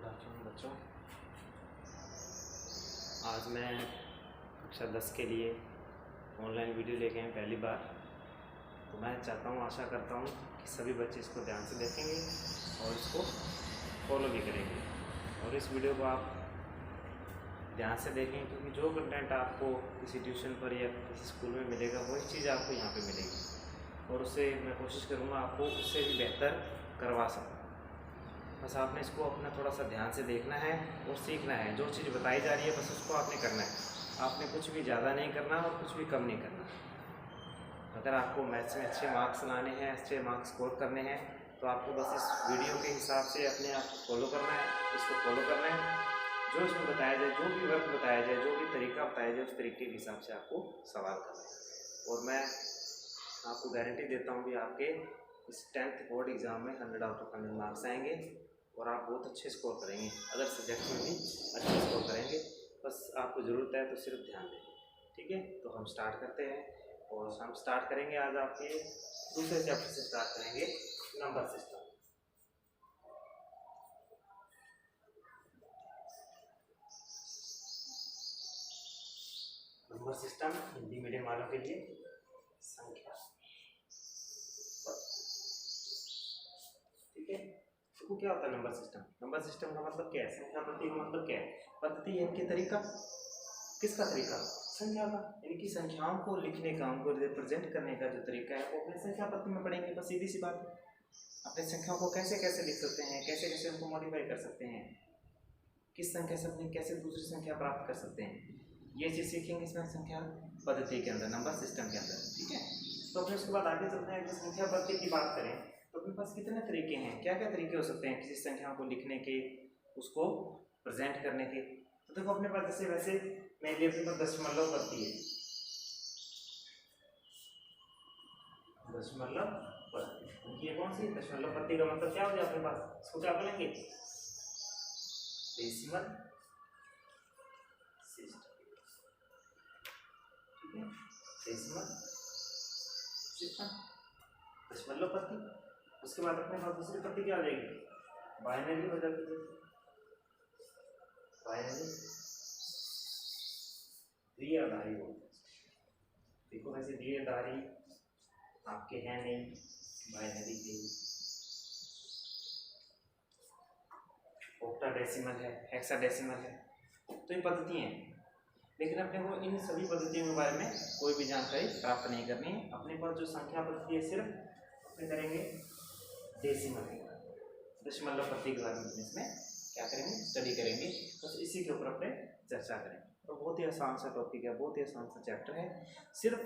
Good afternoon बच्चों। आज मैं कक्षा 10 के लिए ऑनलाइन वीडियो लेके आए पहली बार। तो मैं चाहता हूँ, आशा करता हूँ कि सभी बच्चे इसको ध्यान से देखेंगे और इसको फॉलो भी करेंगे। और इस वीडियो को आप ध्यान से देखें, क्योंकि जो कंटेंट आपको किसी ट्यूशन पर या किसी स्कूल में मिलेगा वही चीज़ आपको यहाँ पे मिलेगी, और उससे मैं कोशिश करूँगा आपको उससे भी बेहतर करवा सकूँ। बस आपने इसको अपना थोड़ा सा ध्यान से देखना है और सीखना है। जो चीज़ बताई जा रही है बस उसको आपने करना है। आपने कुछ भी ज़्यादा नहीं करना और कुछ भी कम नहीं करना। अगर आपको मैथ्स में अच्छे मार्क्स लाने हैं, अच्छे मार्क्स स्कोर करने हैं, तो आपको बस इस वीडियो के हिसाब से अपने आप को फॉलो करना है, इसको फॉलो करना है। जो इसमें बताया जाए, जो भी वर्क बताया जाए, जो भी तरीका बताया जाए, उस तरीके के हिसाब से आपको सवाल करना है। और मैं आपको गारंटी देता हूँ कि आपके इस 10th बोर्ड एग्ज़ाम में 100 आउट ऑफ 100 मार्क्स आएंगे और आप बहुत अच्छे स्कोर करेंगे। अदर सब्जेक्ट्स में भी अच्छे स्कोर करेंगे। बस आपको ज़रूरत है तो सिर्फ ध्यान दें। ठीक है, तो हम स्टार्ट करते हैं। और हम स्टार्ट करेंगे आज आपके दूसरे चैप्टर से स्टार्ट करेंगे, number system. Number system Hindi medium वालों के लिए संख्या। ठीक है, तो क्या होता है नंबर सिस्टम? नंबर सिस्टम का मतलब क्या है? संख्या पद्धति का मतलब क्या है? पद्धति यानी कि तरीका। किसका तरीका? संख्या का। यानी कि संख्याओं को लिखने का, उनको रिप्रेजेंट करने का जो तरीका है वो अपने संख्या पद्धति में पढ़ेंगे। बस सीधी सी बात है। अपने संख्याओं को कैसे कैसे लिख सकते हैं, कैसे कैसे उनको मॉडिफाई कर सकते हैं, किस संख्या से अपनी कैसे दूसरी संख्या प्राप्त कर सकते हैं, ये चीज़ सीखेंगे इसमें संख्या पद्धति के अंदर, नंबर सिस्टम के अंदर। ठीक है, तो फिर उसके बाद आगे चलते हैं। कि संख्या पद्धति की बात करें तो अपने पास कितने तरीके हैं, क्या क्या तरीके हो सकते हैं किसी संख्या को लिखने के, उसको प्रेजेंट करने के। तो देखो अपने पास जैसे वैसे मेरे लिए अपने पास दशमलव पद्धति है। दशमलव पद्धति ये कौन सी दशमलव पद्धति का मतलब क्या हो गया अपने पास? इसको क्या बोलेंगे? Decimal system. ठीक है, डेसिमल सिस्टम, दशमलव पद्धति। उसके बाद अपने पास दूसरी पद्धति क्या आ जाएगी? बाइनरी हो जाती है। बाइनरी द्विआधारी हो। देखो वैसे द्विआधारी आपके हैं नहीं, बाइनरी के ऑक्टाडेसिमल है, हेक्साडेसिमल है। तो ये पद्धति हैं, लेकिन अपने को इन सभी पद्धतियों के बारे में कोई भी जानकारी प्राप्त नहीं करनी है। अपने पास जो संख्या पद्धति है सिर्फ अपने करेंगे डेसिमल के बारे में, दशमलव पद्धति के बारे में इसमें क्या करेंगे? स्टडी करेंगे। बस इसी के ऊपर अपने चर्चा करेंगे। और बहुत ही आसान सा टॉपिक है, बहुत ही आसान सा चैप्टर है। सिर्फ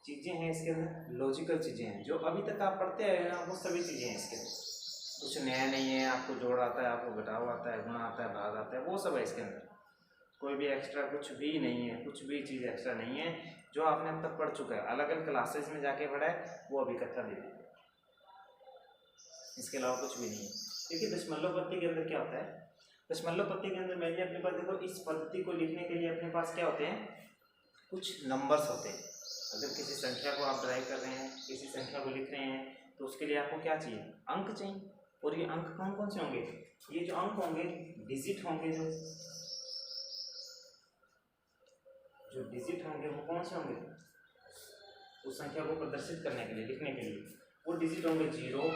चीज़ें हैं इसके अंदर, लॉजिकल चीज़ें हैं जो अभी तक आप पढ़ते आए ना, वो सभी चीज़ें हैं इसके अंदर। कुछ नया नहीं है। आपको जोड़ आता है, आपको घटाव आता है, गुणा आता है, भाग आता है, वो सब है इसके अंदर। कोई भी एक्स्ट्रा कुछ भी नहीं है, कुछ भी चीज़ एक्स्ट्रा नहीं है। जो आपने अब तक पढ़ चुका है, अलग अलग क्लासेज में जाके पढ़ा है, वो अभी इकट्ठा दे दीजिए। इसके अलावा कुछ भी नहीं है। देखिए दशमलव पद्धति के अंदर क्या होता है? दशमलव पद्धति के अंदर मैंने अपने पास देखो, इस पद्धति को लिखने के लिए अपने पास क्या होते हैं? कुछ नंबर्स होते हैं। अगर किसी संख्या को आप ड्राइव कर रहे हैं, किसी संख्या को लिख रहे हैं, तो उसके लिए आपको क्या चाहिए? अंक चाहिए। और ये अंक कौन कौन से होंगे? ये जो अंक होंगे डिजिट होंगे, जो डिजिट होंगे वो कौन से होंगे? उस संख्या को प्रदर्शित करने के लिए, लिखने के लिए वो डिजिट होंगे 0,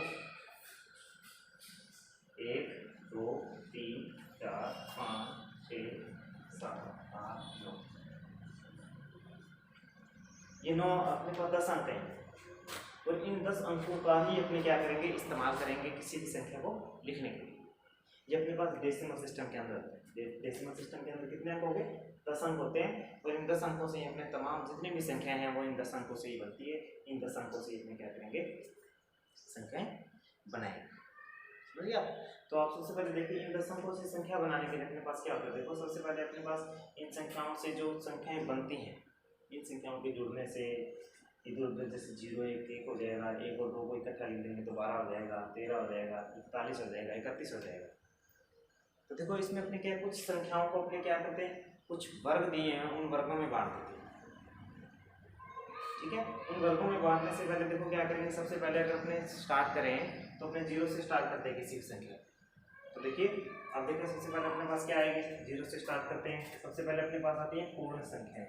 1, 2, 3, 4, 5, 6, 7, 8, 9। ये 9 अपने पास 10 अंक हैं। और इन 10 अंकों का ही अपने क्या करेंगे? इस्तेमाल करेंगे किसी भी संख्या को लिखने के लिए। ये अपने पास डेसिमल सिस्टम के अंदर, डेसिमल सिस्टम के अंदर कितने अंक हो गए? 10 अंक होते हैं। और इन 10 अंकों से ही अपने तमाम जितनी भी संख्याएं हैं वो इन 10 अंकों से ही बनती है। इन 10 अंकों से अपने क्या करेंगे? संख्याएं बनाएंगे। समझिए आप? तो आप सबसे पहले देखिए, इन 10 अंकों से संख्या बनाने के लिए अपने पास क्या होता है? देखो सबसे पहले अपने पास इन संख्याओं से जो संख्याएं बनती हैं, इन संख्याओं के जुड़ने से इधर उधर, जैसे 0, 1, 1 हो जाएगा, 1 और 2 को इकट्ठा लिख देंगे तो 12 हो जाएगा, 13 हो जाएगा, 41 हो जाएगा, 31 हो जाएगा। तो देखो इसमें अपने क्या, कुछ संख्याओं को अपने क्या करते हैं? कुछ वर्ग दिए हैं, उन वर्गों में बांट देते हैं। ठीक है, उन वर्गों में बांटने से पहले देखो क्या करेंगे? सबसे पहले अगर अपने स्टार्ट करें तो अपने 0 से स्टार्ट करते हैं किसी भी संख्या। तो देखिए अब देखिए सबसे पहले अपने पास क्या आएगी, 0 से स्टार्ट करते हैं। सबसे पहले अपने पास आती है पूर्ण संख्याएं।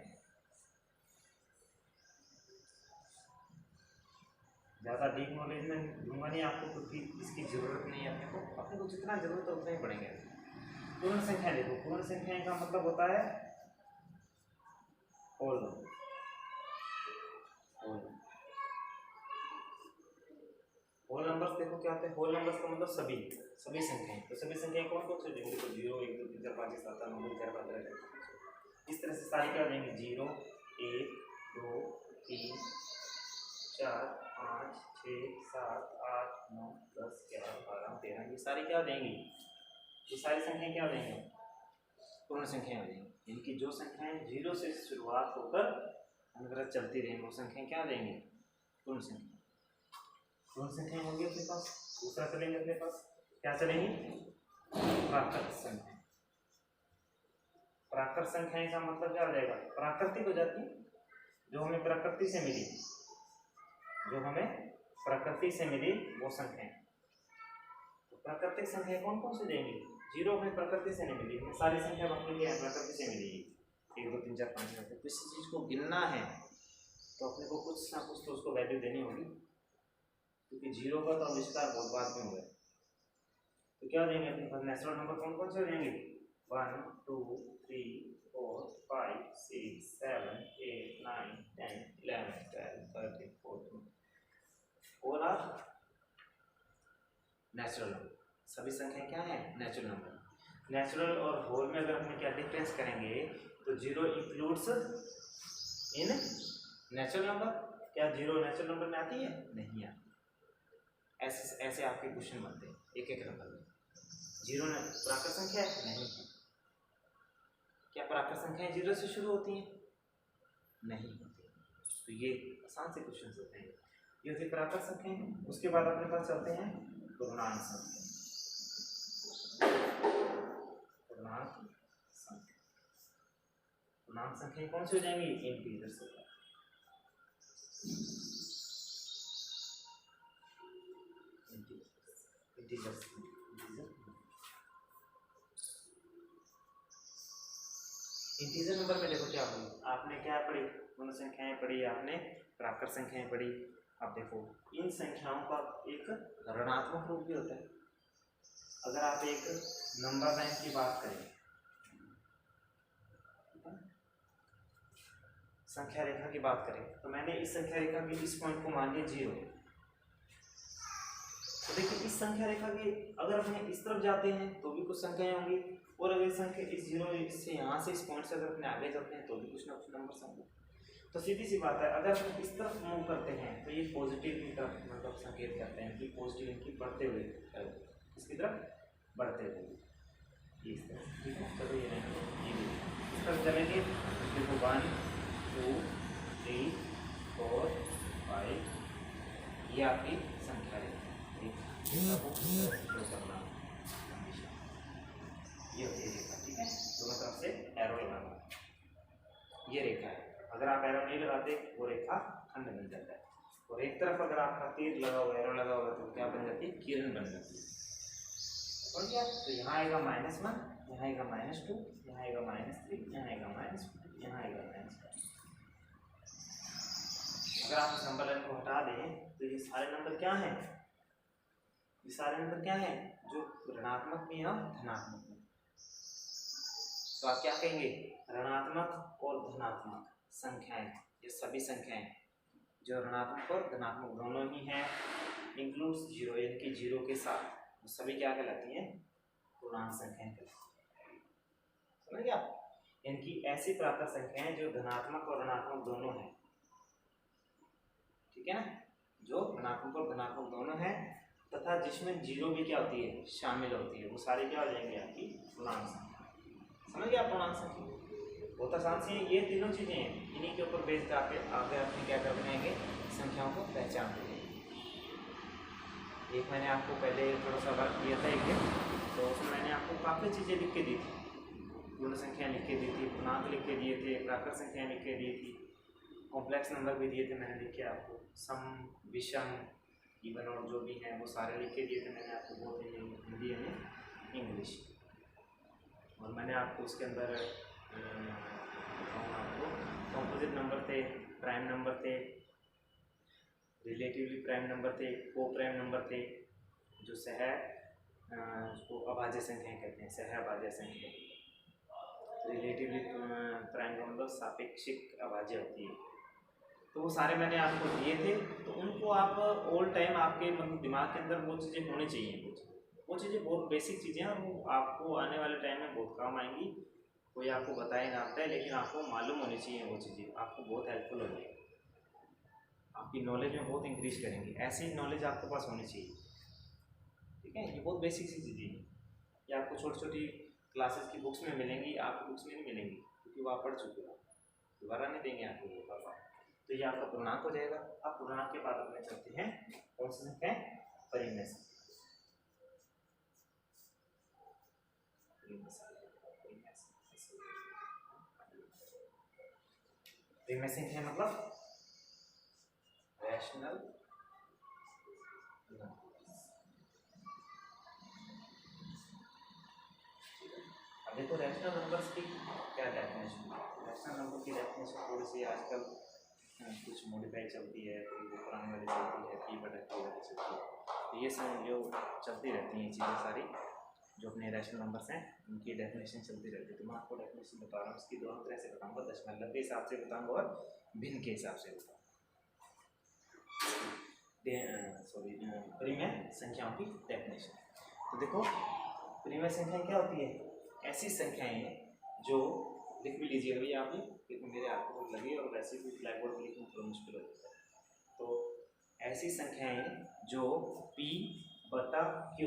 ज़्यादा डीप नॉलेज में दूंगा नहीं आपको क्योंकि इसकी ज़रूरत नहीं है अपने को जितना ज़रूरत है उतना ही पढ़ेंगे। पूर्ण संख्या देखो, पूर्ण संख्या का मतलब होता है होल नंबर। होल नंबर्स देखो क्या होते हैं, होल नंबर्स का मतलब सभी संख्याएं। तो सभी संख्याएं कौन कौन से देंगे, तो 0 1 2 3 4 5 6 7 8 9 10 11 12 13 इस तरह से सारी क्या देंगे, 0 1 2 3 4 5 6 7 8 9 10 11 12 13 ये सारी क्या देंगी, ये सारी संख्याएं क्या देंगे, पूर्ण संख्याएं देंगे। यानी कि जो संख्याएं 0 से शुरुआत होकर अनवरत चलती रहेंगी वो संख्याएं क्या देंगे, पूर्ण संख्या। पूर्ण संख्याएं होंगी अपने पास। दूसरा चलेंगे अपने पास क्या चलेंगी, प्राकृत संख्या। प्राकृत संख्याएं का मतलब क्या हो जाएगा, प्राकृतिक हो जाती है, जो हमें प्रकृति से मिली, जो हमें प्रकृति से मिली वो संख्याएं। तो प्राकृतिक संख्या कौन कौन सी देंगी, 0 हमें प्रकृति से नहीं मिली, हमें सारी संख्या अपनी क्या प्रकृति से मिली, 1 2 3 4 5 6 7। किसी चीज को गिनना है तो अपने को कुछ ना कुछ तो उसको वैल्यू देनी होगी, क्योंकि 0 का तो आविष्कार बहुत बाद में हुआ है। तो क्या देंगे अपने पास, नेचुरल नंबर कौन कौन से देंगे, 1 2 3 4 5 6 7 8 9 10 11 12 13 14 ऑल आर नेचुरल नंबर। सभी संख्या क्या है, नेचुरल नंबर। नेचुरल और होल में अगर अपने क्या डिफरेंस करेंगे तो 0 इंक्लूड्स इन नेचुरल नंबर। क्या 0 नेचुरल नंबर में आती है, नहीं आती। ऐसे ऐसे आपके क्वेश्चन बनते हैं एक एक नंबर में। 0 प्राकृत संख्या है, नहीं है। क्या प्राकृत संख्याएं 0 से शुरू होती हैं, नहीं होती। तो ये आसान से क्वेश्चन होते हैं, ये होती प्राकृत संख्याएं। उसके बाद अपने पास चलते हैं पूर्णांक संख्या। पूर्णांक संख्या, पूर्णांक संख्या कौन सी हो जाएंगी, इंटीजर्स। इंटीजर नंबर में देखो क्या हुई, आपने क्या पढ़ी, पूर्ण संख्याएं पढ़ी, आपने प्राकृत संख्याएं पढ़ी। अब देखो इन संख्याओं का एक ऋणात्मक रूप भी होता है। अगर आप एक नंबर लाइन की बात करें, संख्या रेखा की बात करें, तो मैंने इस संख्या रेखा के इस पॉइंट को मान लिया 0। तो देखिए इस संख्या रेखा के अगर अपने इस तरफ जाते हैं तो भी कुछ संख्याएं होंगी, और अगर संख्या इस 0 से यहाँ से इस पॉइंट से अगर अपने आगे जाते हैं तो भी कुछ ना कुछ नंबर होंगे। तो सीधी सी बात है, अगर हम इस तरफ मूव करते हैं तो ये पॉजिटिव की तरफ मतलब संकेत करते हैं कि पॉजिटिव इनकी बढ़ते हुए, इसकी तरफ बढ़ते हुए इस तरह, ठीक है। चलो ये इस तरफ चलेंगे, देखो 1 2 3 4 5 ये आपकी संख्या है, ये होती है रेखा, ठीक है। दोनों तरफ से एरो लगाना, ये रेखा है। अगर आप एरो नहीं लगाते वो रेखा खंड बन जाता है, और एक तरफ अगर आपका तीर लगा हुआ एरो लगा हुआ तो क्या बन जाती है, किरण बन जाती है, समझ गया। तो यहाँ आएगा -1, यहाँ आएगा -2, यहाँ आएगा -3, यहाँ आएगा -4, यहाँ आएगा -5। अगर आप इस नंबर लाइन को हटा दें तो ये सारे नंबर क्या हैं, ये सारे नंबर क्या हैं, जो ऋणात्मक भी हैं और धनात्मक भी। तो आप क्या कहेंगे, ऋणात्मक और धनात्मक संख्याएं, ये सभी संख्याएं जो ऋणात्मक और धनात्मक दोनों ही हैं, इंक्लूड्स 0 यानी कि 0 के साथ, वो सभी क्या कहलाती हैं, पूर्णांक संख्याएं कहलाती हैं। समझ गया। यानी कि ऐसी प्राकृत संख्याएं जो धनात्मक और ऋणात्मक दोनों हैं, ठीक है ना, जो ऋणात्मक और धनात्मक दोनों हैं तथा जिसमें 0 भी क्या होती है, शामिल होती है, वो सारी क्या हो जाएंगे, आपकी पूर्णांक संख्या। समझ गया, पूर्णांक संख्या बहुत आसान सी है। ये तीनों चीज़ें हैं, इन्हीं के ऊपर बेस्ड आगे आपने क्या कर बनाएंगे, संख्याओं को पहचान देंगे। एक मैंने आपको पहले थोड़ा सा वर्क दिया था एक दिन, तो उसमें मैंने आपको काफ़ी चीज़ें लिख के दी थी, पूर्ण संख्या लिख के दी थी, पूर्णांक लिख के दिए थे, प्राकृत संख्या लिख के दी थी, कॉम्प्लेक्स नंबर भी दिए थे मैंने लिख के आपको, सम विषम इवन और जो भी हैं वो सारे लिख के दिए थे मैंने आपको, बहुत हिंदी में इंग्लिश। और मैंने आपको उसके अंदर बताऊँ आपको कॉम्पोजिट नंबर थे, प्राइम नंबर थे, रिलेटिवली प्राइम नंबर थे, को प्राइम नंबर थे, जो उसको अभाज्य संख्याएं कहते हैं, सहअभाज्य संख्या। रिलेटिवली प्राइम नंबर सापेक्षिक अभाज्य होती है। तो वो सारे मैंने आपको दिए थे, तो उनको आप ऑल टाइम आपके मतलब दिमाग के अंदर वो चीज़ें होनी चाहिए। वो चीज़ें बहुत बेसिक चीज़ें हैं और वो आपको आने वाले टाइम में बहुत काम आएंगी। कोई आपको बताए ना बताए, लेकिन आपको मालूम होनी चाहिए वो चीज़ें, आपको बहुत हेल्पफुल होगी, आपकी नॉलेज में बहुत इंक्रीज करेंगी। ऐसी नॉलेज आपके पास होनी चाहिए, ठीक है। ये बहुत बेसिक सी चीज़ें हैं, ये आपको छोटी छोटी क्लासेस की बुक्स में मिलेंगी, आपकी बुक्स में नहीं मिलेंगी, क्योंकि वो आप पढ़ चुके हो, दोबारा नहीं देंगे आपको वो पापा। तो ये आपका पूर्णांक हो जाएगा। अब पूर्णांक के बाद अपने चलते हैं कौन सी संख्या है, परिमेय संख्या। परिमेय संख्या मतलब रैशनल नंबर। अब देखो रैशनल नंबर्स की क्या डेफिनेशन है। रैशनल नंबर की डेफिनेशन थोड़ी सी आजकल कुछ मॉडिफाई चलती है, कोई पुरानी वाली चलती है, P/Q वाली चलती है। तो ये सब जो चलती रहती हैं चीज़ें सारी, जो अपने रैशनल नंबर्स हैं उनकी डेफिनेशन चलती रहती है। तो मैं आपको डेफिनेशन बता रहा हूँ, इसकी दोनों तरह से बताऊँगा, दशमलव के हिसाब से बताऊँगा और भिन्न के हिसाब से बताऊँगा। परिमेय संख्याओं की डेफिनेशन। तो देखो परिमेय संख्या क्या होती है, ऐसी संख्याएं जो लिख भी लीजिए अभी आप, लेकिन मेरे हाथ को लगी और वैसे भी ब्लैक बोर्ड पर लिखना थोड़ा मुश्किल हो जाता है। तो ऐसी संख्याएं जो P/Q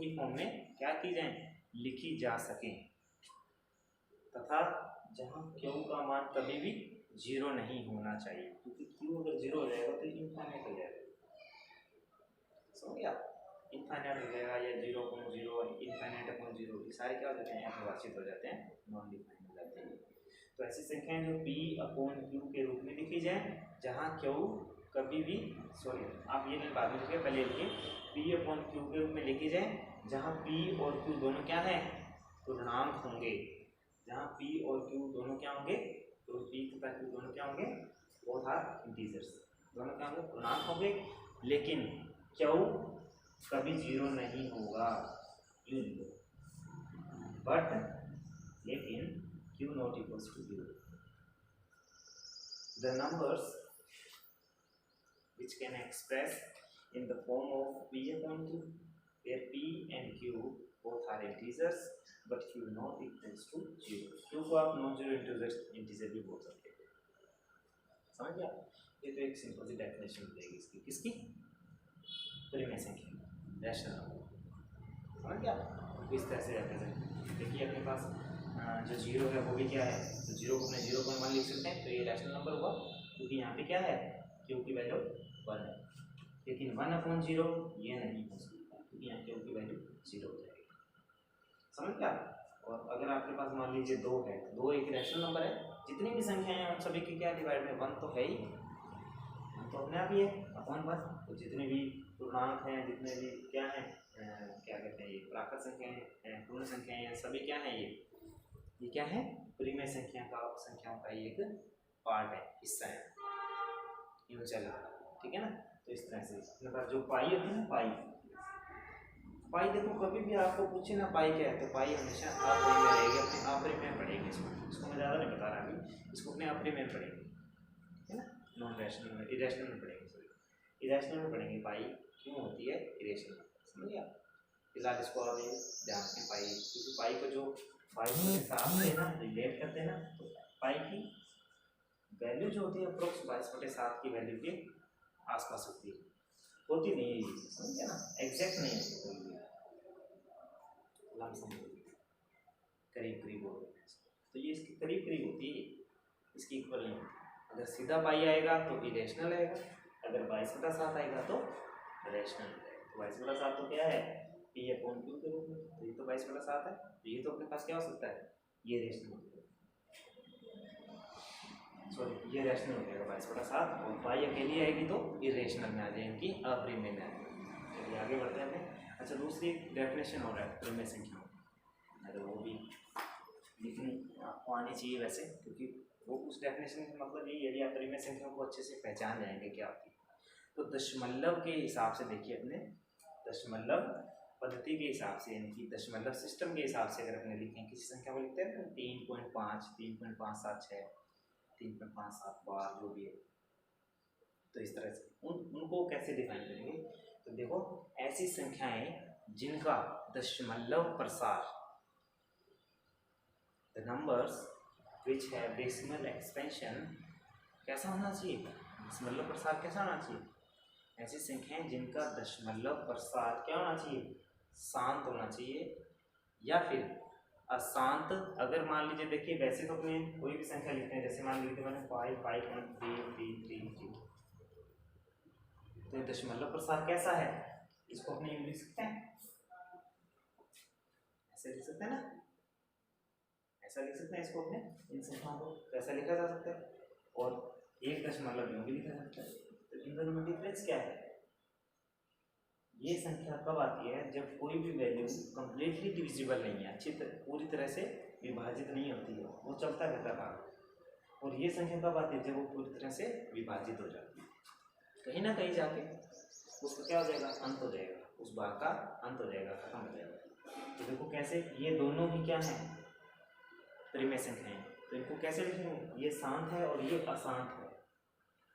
की फॉर्म में क्या की जाए, लिखी जा सके, तथा जहां Q का मान कभी भी 0 नहीं होना चाहिए, क्योंकि Q अगर 0 हो जाएगा तो इनफाइनाइट हो जाएगा, समझ गया। इनफाइनाइट हो जाएगा या 0.0 इनफाइनाइट अपॉन 0, ये सारे क्या हो जाते हैं, अपरिभाषित हो जाते हैं, नॉन डिफाइंड हो जाते हैं। तो ऐसी संख्याएं जो P/Q के रूप में लिखी जाए, जहां Q कभी भी, सॉरी आप ये नहीं बाद में लिखिए, पहले लिखिए P/Q के रूप में लिखी जाए, जहां P और Q दोनों क्या है, पूर्णांक होंगे। जहां P और Q दोनों क्या होंगे, तो P तथा Q दोनों क्या होंगे, बोथ आर इंटीजर्स, दोनों क्या होंगे, पूर्णांक होंगे। लेकिन Q कभी 0 नहीं होगा, बट लेकिन Q not equals to 0। The numbers which can express in the form of P/Q, where P and Q both are integers, but Q not equals to 0। Q को आप नॉन जीरो इंटीजर भी बोल सकते हैं, समझ गया। ये तो एक सिंपल सी डेफिनेशन मिलेगी इसकी, किसकी, परिमेय संख्या, रैशनल नंबर, समझ गया। इस तरह से रिप्रेजेंट, देखिए अपने पास जो 0 है वो भी क्या है, तो 0 को अपने 0.1 लिख सकते हैं, तो ये रैशनल नंबर हुआ, क्योंकि यहाँ पे क्या है, Q की वैल्यू 1 है। लेकिन 1/0 ये नहीं हो सकता, क्योंकि यहाँ Q की वैल्यू 0 हो जाएगी, समझ गया। और अगर आपके पास मान लीजिए 2 है, 2 एक रैशनल नंबर है, जितनी भी संख्याएं हैं उन सभी की क्या डिवाइड में 1 तो है ही, तो अपने आप ही है अपॉन 1। तो जितने भी पूर्णांक हैं, जितने भी क्या हैं, क्या कहते हैं, ये प्राकृत संख्याएं, पूर्ण संख्याएं हैं, सभी क्या हैं, ये क्या है, परिमेय संख्याओं का एक पार्ट है, हिस्सा है, यूं चला, ठीक है ना। तो इस तरह से अपने पास जो पाई होती है ना, पाई देखो कभी भी आपको पूछे ना पाई क्या है, तो पाई हमेशा अपरिमेय रहेगी, अपने अपरिमेय पढ़ेंगे इसको मैं ज़्यादा नहीं बता रहा अभी, इसको अपने अपरिमेय पढ़ेंगे, है ना, नॉन रैशनल में, इरेशनल में पढ़ेंगे, सॉरी इरेशनल में पढ़ेंगे। पाई क्यों होती है इरेशनल, समझ गया। फिलहाल इसको आप ध्यान रखें पाई, क्योंकि पाई को जो 5 के साथ से ना रिलेट करते हैं ना, तो पाई की वैल्यू जो होती है अप्रोक्स 22/7 की वैल्यू के आसपास होती है, होती नहीं है, समझ गया ना, एग्जैक्ट नहीं होती, करीब करीब होती है, तो ये इसके करीब करीब होती है, इसकी इक्वल नहीं होती। अगर सीधा पाई आएगा तो इरेशनल आएगा, अगर 22/7 आएगा तो रैशनल आएगा। तो 22/7 तो क्या है, P/Q के रूप में, तो ये तो 22/7 है, तो ये तो अपने पास क्या हो सकता है, ये रैशनल, सॉरी ये रैशनल हो जाएगा 22/7, और पाई अकेली आएगी तो इरेशनल में आ जाएगी, अपरिमेय में आ जाएगी, चलिए आगे बढ़ते हैं। अच्छा, दूसरी डेफिनेशन हो रहा है परिमेय संख्याओं, तो वो भी लिखनी आपको आनी चाहिए वैसे, क्योंकि वो उस डेफिनेशन का मतलब यही, यदि आप परिमेय संख्याओं को अच्छे से पहचान जाएंगे क्या होती है। तो दशमलव के हिसाब से देखिए, अपने दशमलव पद्धति के हिसाब से, यानी कि दशमलव सिस्टम के हिसाब से अगर अपने लिखें, किसी संख्या को लिखते हैं तो 3.5, 3.576, 3.57 बार जो भी है, तो इस तरह से उनको कैसे डिफाइन करेंगे। तो देखो, ऐसी संख्याएं जिनका दशमलव प्रसार, the numbers which have decimal expansion, कैसा होना चाहिए, दशमलव प्रसार कैसा होना चाहिए। ऐसी संख्याएं जिनका दशमलव प्रसार क्या होना चाहिए, शांत होना चाहिए, या फिर अशांत। अगर मान लीजिए, देखिए वैसे तो अपने कोई भी संख्या लिखते हैं, जैसे मान लीजिए मैंने 5.333, तो ये दशमलव प्रसार कैसा है, इसको अपने यूं लिख सकते हैं, ऐसे लिख सकते हैं ना, ऐसा लिख सकते हैं इसको अपने, इन संख्याओं को कैसा लिखा जा सकता है, और एक दशमलव यूं भी लिखा जा सकता है। तो इन दोनों में डिफरेंस क्या है, ये संख्या कब आती है, जब कोई भी वैल्यू कंप्लीटली डिविजिबल नहीं है, अच्छी पूरी तरह से विभाजित नहीं होती है, वो चलता रहता भाग। और ये संख्या कब आती है, जब वो पूरी तरह से विभाजित हो जाती है, कहीं ना कहीं जाके उसका क्या हो जाएगा, अंत हो जाएगा, उस भाग का अंत हो जाएगा, खत्म हो जाएगा। तो देखो कैसे, ये दोनों ही क्या है, परिमेय संख्याएं। तो इनको कैसे लिखेंगे, ये शांत है और ये अशांत है,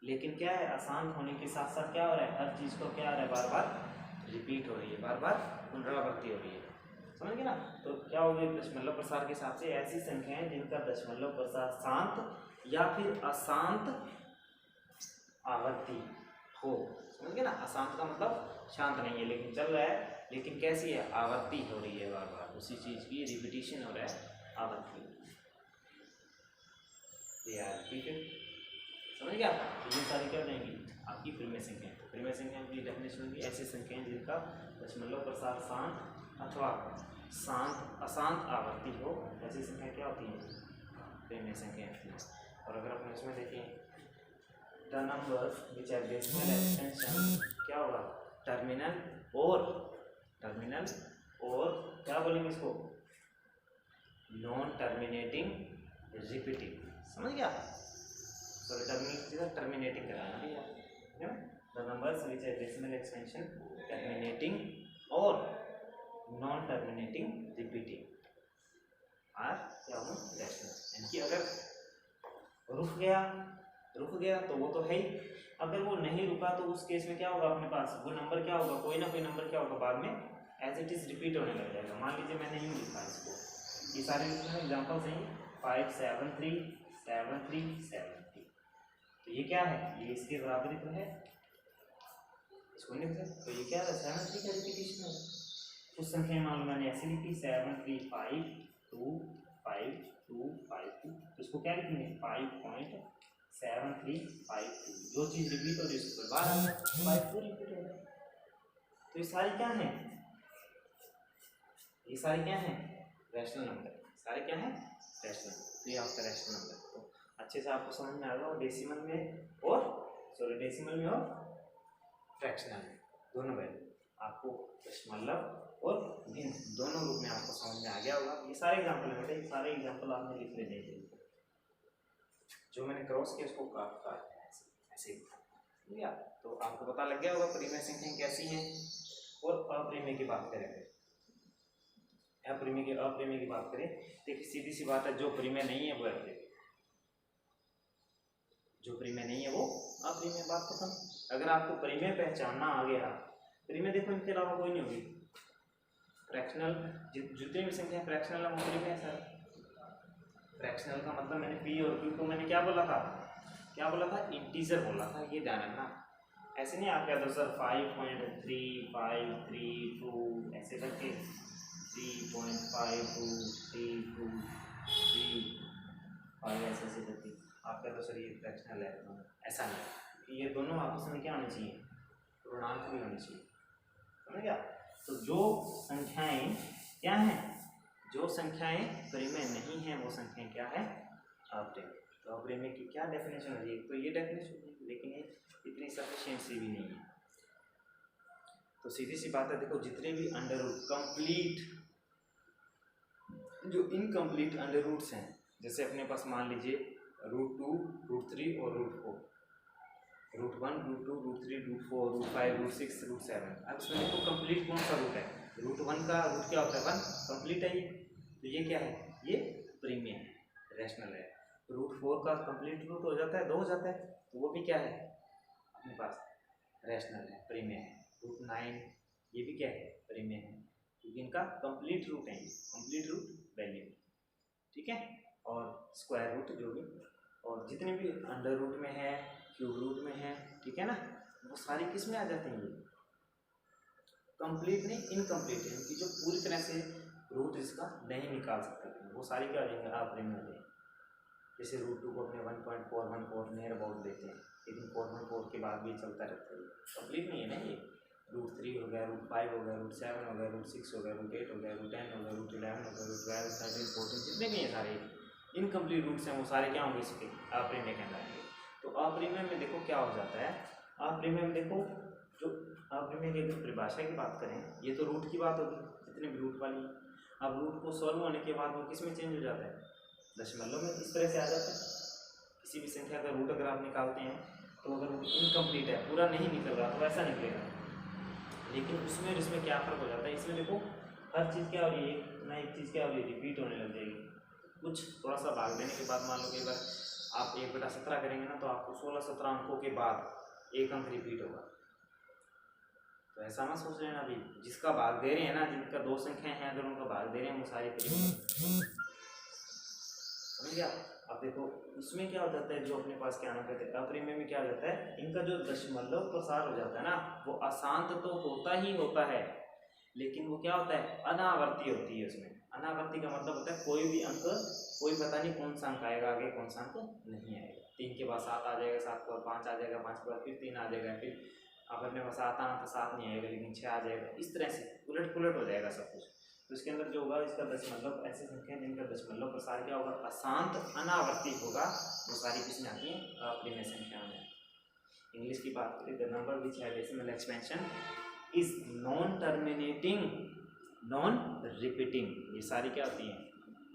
लेकिन क्या है, अशांत होने के साथ साथ क्या हो रहा है, हर चीज़ को क्या हो रहा है, बार बार रिपीट हो रही है, बार बार पुनरावृत्ति हो रही है, समझ गए ना। तो क्या होगी, दशमलव प्रसार के हिसाब से ऐसी संख्याएं जिनका दशमलव प्रसार शांत या फिर अशांत आवृत्ति हो, समझ गए ना। अशांत का मतलब शांत नहीं है लेकिन चल रहा है, लेकिन कैसी है, आवृत्ति हो रही है, बार बार उसी चीज़ की रिपीटिशन हो रहा है, आवृत्ति, ठीक है, समझ गया। तो ये सारी क्या रहेंगी आपकी परिमेय संख्याएं। तो परिमेय संख्याओं की डेफिनेशन होगी, ऐसी संख्याएं जिनका दशमलव प्रसार शांत अथवा शांत अशांत आवृत्ति हो, ऐसी संख्या क्या होती है, परिमेय संख्याएं। और अगर अपने इसमें देखें, the numbers which have decimal extension, क्या होगा, टर्मिनल और क्या बोलेंगे इसको, नॉन टर्मिनेटिंग रिपीटिंग, समझ गया। तो टर्मिनेटिंग कराना है ना, the numbers which have decimal extension terminating और नॉन टर्मिनेटिंग रिपीटिंग आर क्या होगा, रैशनल। यानी कि अगर रुक गया तो वो तो है ही, अगर वो नहीं रुका तो उस केस में क्या होगा, अपने पास वो नंबर क्या होगा, कोई ना कोई नंबर क्या होगा, बाद में एज इट इज रिपीट होने लग जाएगा। मान लीजिए मैंने यूँ लिखा इसको, ये सारे एग्जाम्पल्स हैं, 5 7 3 7 3 7 3, तो ये क्या है, ये इसके बराबरी तो है, इसको नहीं लिख सकते। तो ये क्या है, 7 3 का रिपीटिशन है। कुछ संख्या मान लो मैंने ऐसे लिखी 7 3 5 2 5 2 5 2, तो इसको क्या लिखेंगे, 5.7 3 5 2, जो चीज़ रिपीट हो रही है उसको बार आ गया, 5 2 रिपीट हो रहा है। तो ये सारी क्या है, ये सारी क्या है, रैशनल नंबर, सारे क्या है, रैशनल। तो ये आपका रैशनल नंबर, तो अच्छे से आपको समझ में आ गया, डेसिमल में और डेसिमल में और फ्रैक्शनल में दोनों वैल्यू आपको दशमलव और भिन्न दोनों रूप में आपको समझ में आ गया होगा। ये सारे एग्जाम्पल है बेटा, ये सारे एग्जाम्पल आपने लिख लेने चाहिए, जो मैंने क्रॉस किया उसको काट ऐसे ठीक है। तो आपको पता लग गया होगा परिमेय संख्याएं कैसी हैं। और अपरिमेय की बात करें, अपरिमेय की बात करें, देखिए सीधी सी बात है, जो परिमेय नहीं है वो अपरिमेय, जो परिमेय नहीं है वो अपरिमेय, बात खत्म। अगर आपको परिमेय पहचानना आ गया, परिमेय देखो इनके अलावा कोई नहीं होगी, फ्रैक्शनल जितनी भी संख्या फ्रैक्शनल है वो परिमेय है सर। फ्रैक्शनल का मतलब मैंने पी और क्यू को मैंने क्या बोला था, इंटीजर बोला था, ये ध्यान रखना। ऐसे नहीं आप क्या दो सर 5.3532 ऐसे करके 3.5232 ऐसे करके आप क्या तो सर ये फ्रैक्शनल है, ऐसा नहीं, ये दोनों आपस में क्या होनी चाहिए, पूर्णांक भी होनी चाहिए, समझ गया। तो जो संख्याएं क्या हैं, जो संख्याएं परिमेय नहीं हैं वो संख्याएं क्या है, अपरिमेय। तो अपरिमेय की क्या डेफिनेशन है, तो ये डेफिनेशन है, लेकिन ये इतनी सफिशिएंट सी भी नहीं है। तो सीधी सी बात है, देखो जितने भी अंडर रूट कंप्लीट, जो इनकम्प्लीट अंडर रूट्स हैं, जैसे अपने पास मान लीजिए √2, √3 और √4, √1, √2, √3, √4, √5, √6, √7। अब इसमें देखो कंप्लीट कौन सा रूट है? √1 का रूट क्या होता है? 1 कंप्लीट है ये, तो ये क्या है? ये प्रीमियम है, रैशनल है। √4 का कंप्लीट रूट हो जाता है 2 हो जाता है, तो वो भी क्या है अपने पास? रैशनल है, प्रीमियम है। √9 ये भी क्या है? प्रीमियम है, क्योंकि इनका कंप्लीट रूट है, कंप्लीट रूट वैल्यू, ठीक है। और स्क्वायर रूट जो भी, और जितने भी अंडर रूट में है, क्यूब रूट में है, ठीक है ना, वो सारी किस में आ जाते हैं? ये कंप्लीट नहीं, इनकम्प्लीट है, इनकी जो पूरी तरह से रूट इसका नहीं निकाल सकते, वो सारी क्या हो जाएंगे? आप प्रीमियम हो जाएंगे। जैसे √2 को अपने 1.414 नियर अबाउट देते हैं, लेकिन 414 के बाद भी चलता रहता है, कंप्लीट नहीं है ना ये। √3 हो गया, √5 हो गया, √7 हो गया, √6 हो गया, √8 हो गया, √10 हो गया, √11 हो गया, √12, 13, 14, जितने भी हैं सारे इनकम्प्लीट रूट्स हैं, वो सारे क्या होंगे? इसके अप्रीमियम के अंदर आएंगे। तो अप्रीमियम में देखो क्या हो जाता है, अप्रीमियम में देखो, जो अप्रीमियम की अगर परिभाषा की बात करें, ये तो रूट की बात होगी, जितने भी रूट वाली। अब रूट को सॉल्व होने के बाद वो किस में चेंज हो जाता है? दशमलव में इस तरह से आ जाता है। किसी भी संख्या का रूट अगर आप निकालते हैं, तो अगर रूट इनकम्प्लीट है, पूरा नहीं निकल रहा, तो ऐसा निकलेगा। लेकिन उसमें और इसमें क्या फ़र्क हो जाता है? इसमें देखो हर चीज़ क्या हो रही है ना, एक चीज़ क्या हो रही है? रिपीट होने लग जाएगी। कुछ थोड़ा सा भाग देने के बाद, मान लो कई बार आप 1/17 करेंगे ना, तो आपको 16-17 अंकों के बाद एक अंक रिपीट होगा। तो ऐसा मत सोच लेना अभी, जिसका भाग दे रहे हैं ना, जिनका 2 संख्याएं हैं, अगर उनका भाग दे रहे हैं, वो सारी समझ गया। अब देखो इसमें क्या हो जाता है, जो अपने पास क्या नाम कहते हैं अप्रीमियम में क्या हो जाता है, इनका जो दशमलव प्रसार हो जाता है ना, वो अशांत तो होता ही होता है, लेकिन वो क्या होता है? अनावर्ती होती है। उसमें अनावर्ती का मतलब होता है कोई भी अंक, कोई पता नहीं कौन सा अंक आएगा, आगे कौन सा अंक नहीं आएगा। 3 के बाद 7 आ जाएगा, 7 के बाद 5 आ जाएगा, 5 के बाद फिर 3 आ जाएगा, फिर अब अपने पास 7 आना तो 7 नहीं आएगा, लेकिन 6 आ जाएगा। इस तरह से उलट पुलट हो जाएगा सब कुछ। तो इसके अंदर जो होगा, इसका दशमलव, ऐसी संख्या जिनका दशमलव प्रसार क्या होगा? अशांत अनावर्ती होगा, वो सारी किसमें आती हैं? अप्रीमियम संख्या में। इंग्लिश की बात करें, द नंबर विच है decimal expansion is non terminating, non repeating, ये सारी क्या होती हैं?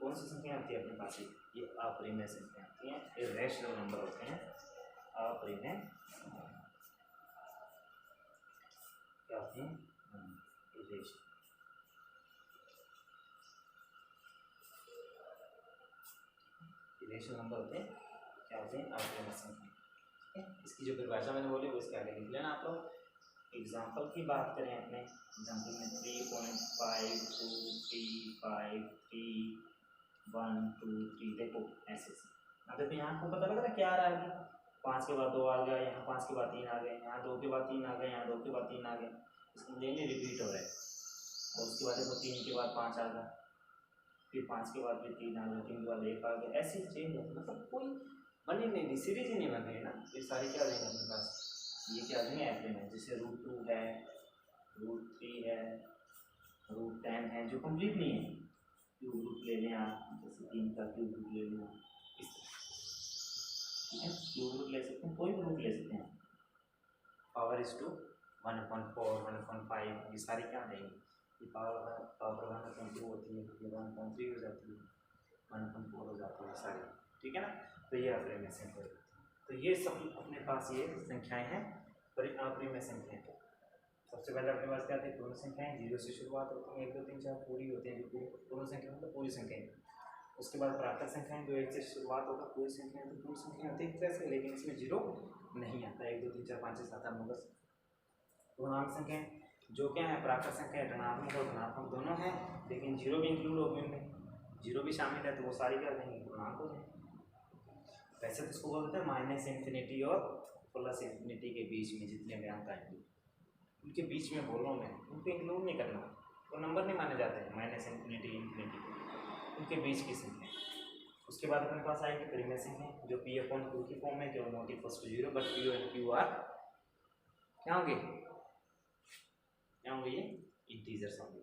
कौन सी संख्या आती है अपने पास? ये अप्रीमियम संख्या आती हैं, ये रैशनल नंबर होते हैं। अप्रीमियम क्या होती हैं? इरेशनल नंबर होते हैं, क्या होते हैं? अप्रीमियम संख्या, ठीक है। इसकी जो परिभाषा मैंने बोली वो इसके आगे लिख लेना आप लोग। एग्जाम्पल की बात करें अपने एग्जाम्पल में 3.52353 देखो ऐसे। अब देखो यहाँ आपको पता लग रहा है क्या आ रहा है? 5 के बाद 2 आ गया, यहाँ 5 के बाद 3 आ गए, यहाँ 2 के बाद 3 आ गए, यहाँ 2 के बाद 3 आ गए, इसको डेली रिपीट हो रहा है। और उसके बाद देखो 3 के बाद 5 आ गया, फिर 5 के बाद फिर 3 आ गया, 3 के बाद 1 आ गया, ऐसे चेंज हो, मतलब कोई बनी नहीं, सीरीज ही नहीं बन रही ना। ये सारी क्या देंगे अपने पास? ये क्या नहीं है अपने में, जैसे √2 है, √3 है, √10 है, जो कंप्लीट नहीं है। क्यूब रूट ले लें आप, जैसे 3 का क्यूब रूट ले लें, इस ठीक है, क्यूब रूट ले सकते हैं, कोई भी रूट ले सकते हैं। पावर इज टू 1/4, 1/5, ये सारी क्या देंगे? ये पावर 1/2 होती है, 1/3 हो जाती है, 1/4 हो जाती है सारी, ठीक है ना। तो ये अप्रीमियम संख्या है। तो ये सब अपने पास ये संख्याएं हैं, अप्रीमियम संख्याएं। सबसे पहले अपने पास क्या थे? पूर्ण संख्याएं, 0 से शुरुआत होती हैं, 1 2 3 4 पूरी होती हैं, जो पूर्ण संख्या मतलब पूरी संख्याएं। उसके बाद प्राकृत संख्याएं, जो 1 से शुरुआत होता है, पूरी संख्याएं तो पूरी संख्या होती है एक तरह से, लेकिन इसमें 0 नहीं आता। 1 2 3 4 5 6 7 8 9 10। पूर्णांक संख्याएं जो क्या है? प्राकृत संख्या ऋणात्मक और धनात्मक दोनों है, लेकिन 0 भी इंक्लूड होगी उनमें, 0 भी शामिल है, तो वो सारी क्या हो जाएंगी? पूर्णांक हो जाएंगे। वैसे तो इसको बोलते हैं -∞ और +∞ के बीच में जितने भी अंक आएंगे, उनके बीच में बोलो में उनको इंक्लूड नहीं करना, वो नंबर नहीं माने जाते हैं। -∞ उनके बीच की संख्या। उसके बाद अपने पास आएगी प्रीमियम संख्या, जो P/Q की फॉर्म में, जो not equals to 0 but P और Q आर क्या होंगे? क्या होंगे? ये इंटीजर्स होंगे।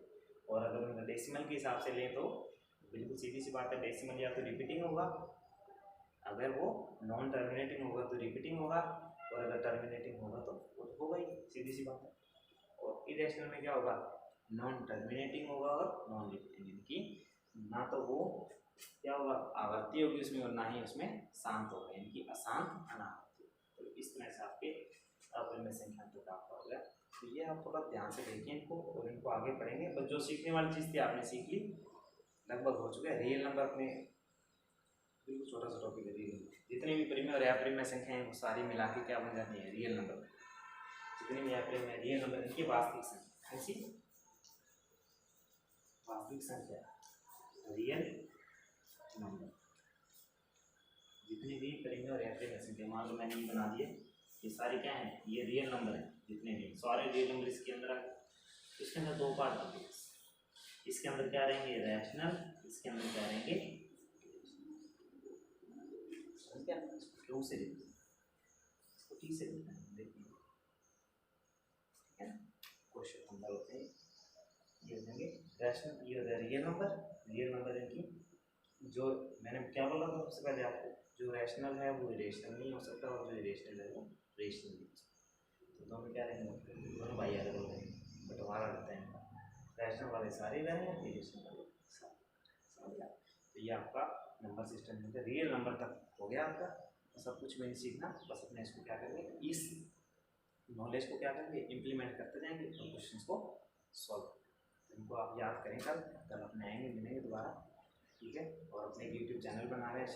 और अगर उन्हें डेसिमल के हिसाब से लें, तो बिल्कुल सीधी सी बात है, डेसिमल या तो रिपीटिंग होगा, अगर वो नॉन टर्मिनेटिंग होगा तो रिपीटिंग होगा, और अगर टर्मिनेटिंग होगा तो वो होगा ही, सीधी सी बात है। और इरेशनल में क्या होगा, नॉन टर्मिनेटिंग होगा और नॉन रिपीटिंग, यानी कि ना तो वो क्या होगा आवर्ती होगी उसमें और ना ही उसमें शांत होगा, यानी कि अशांत अनावर्ती। तो इस तरह से आपके अप्रिमेय संख्या तो प्राप्त हो गया। तो ये आप थोड़ा ध्यान से देखिए इनको और इनको आगे पढ़ेंगे। बस जो सीखने वाली चीज़ थी आपने सीख ली, लगभग हो चुका है। रियल नंबर में बिल्कुल छोटा सा टॉपिक है रियल नंबर। जितनी भी प्रीमियम और अप्रिमेय संख्याएं हैं वो सारी मिला के क्या बन जाती है, रियल नंबर। जितनी भी अप्रिमेय रियल नंबर इनकी वास्तविक संख्या, ऐसी वास्तविक संख्या रियल नंबर। जितनी भी प्रीमियम और अप्रिमेय संख्या, मान लो मैंने ये बना दिए, ये सारे क्या हैं, ये रियल नंबर हैं। जितने भी सारे रियल नंबर इसके अंदर आ गए। इसके अंदर दो पार्ट होंगे, इसके अंदर क्या रहेंगे रैशनल, इसके अंदर क्या रहेंगे क्या क्यों से लिखते हैं, इसको ठीक से लिखना है। देखिए ठीक है ना, क्वेश्चन नंबर होते हैं ये होंगे रैशनल, ये होता है रियल नंबर। रियल नंबर इनकी जो मैंने क्या बोला था सबसे पहले आपको, जो रैशनल है वो इरेशनल नहीं हो सकता और जो इरेशनल है वो रेशनल नहीं हो सकता। तो दोनों क्या रहेंगे, दोनों भाई अलग अलग रहेंगे, बंटवारा रहता है इनका। रैशनल वाले सारे रहेंगे, इरेशनल वाले सारे। समझ गया। तो ये आपका नंबर सिस्टम है। रियल नंबर तक हो गया आपका, सब कुछ में नहीं सीखना, बस अपने इसको क्या करेंगे, इस नॉलेज को क्या करेंगे इम्प्लीमेंट करते जाएंगे और क्वेश्चन को सॉल्व। इनको आप याद करें, कल अपने आएंगे मिलेंगे दोबारा, ठीक है। और अपने यूट्यूब चैनल बना रहे हैं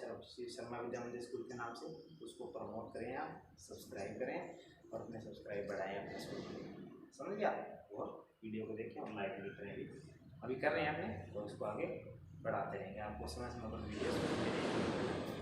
शर्मा विद्या मंदिर स्कूल के नाम से, उसको प्रमोट करें, आप सब्सक्राइब करें और अपने सब्सक्राइब बढ़ाएं अपने स्कूल में। समझ गया। और वीडियो को देखें और लाइक भी करें, अभी कर रहे हैं अपने, तो उसको आगे बढ़ाते रहेंगे। आपको समय समय पर वीडियो